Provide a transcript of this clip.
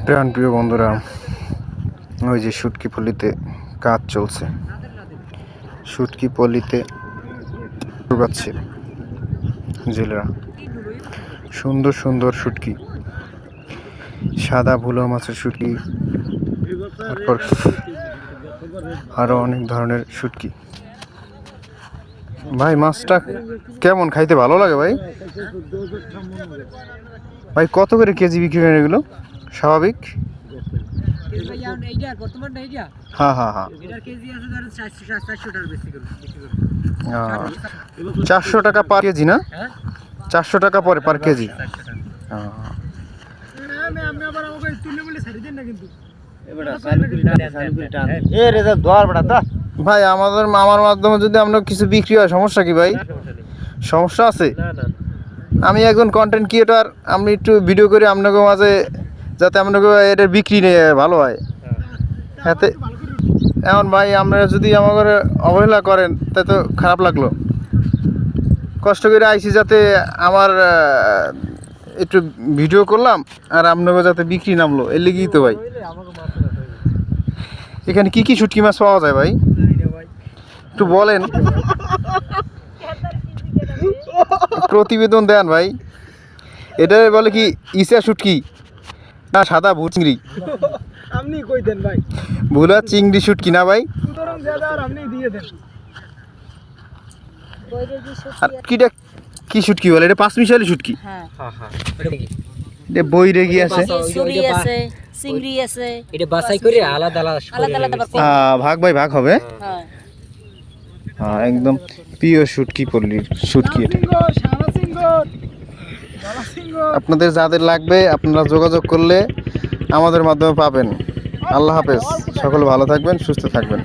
প্রিয় বন্ধুরা, ওই যে শুটকি পল্লীতে কাজ চলছে। শুটকি পল্লীতে পাচ্ছে জেলেরা সুন্দর সুন্দর শুটকি, সাদা ভুলো মাছের শুটকি, তারপর আরো অনেক ধরনের শুটকি। ভাই মাছটা কেমন, খাইতে ভালো লাগে ভাই? ভাই কত করে কেজি বিক্রি করেন এগুলো স্বাভাবিক? হ্যাঁ হ্যাঁ হ্যাঁ, 400 টাকা পার কেজি না? 400 টাকা পরে পার কেজি। ভাই আমার মাধ্যমে যদি আপনার কিছু বিক্রি হয় সমস্যা কি ভাই? সমস্যা আছে? আমি একজন কন্টেন্ট ক্রিয়েটর, আমি একটু ভিডিও করি আপনাকে মাঝে, যাতে আপনাকে এটা বিক্রি নিয়ে ভালো হয়। এতে এখন ভাই আপনারা যদি আমাকে অবহেলা করেন তাই তো খারাপ লাগলো। কষ্ট করে আইসি যাতে আমার একটু ভিডিও করলাম আর আপনাকে যাতে বিক্রি নামলো, এর লেগেই তো ভাই। এখানে কি কি শুটকি মাছ পাওয়া যায় ভাই একটু বলেন, প্রতিবেদন দেন ভাই। এটা বলে কি ইসা শুটকি না সাদা ভুল চিংড়ি? আপনি কই দেন ভাই? ভুলা চিংড়ি শুটকি না ভাই? আপনি দিয়ে দেন। আর কিটা কি শুটকি বলে? এটা 5 মিশালি শুটকি। হ্যাঁ হ্যাঁ, এটা বৈরেগি আছে, সুরি আছে, চিংড়ি আছে। এটা বাছাই করে আলাদা আলাদা ভাগ ভাই ভাগ হবে। হ্যাঁ হ্যাঁ, একদম পিওর শুটকি পল্লীর শুটকি এটা। আপনাদের যাদের লাগবে আপনারা যোগাযোগ করলে আমাদের মাধ্যমে পাবেন। আল্লাহ হাফেজ, সকলে ভালো থাকবেন, সুস্থ থাকবেন।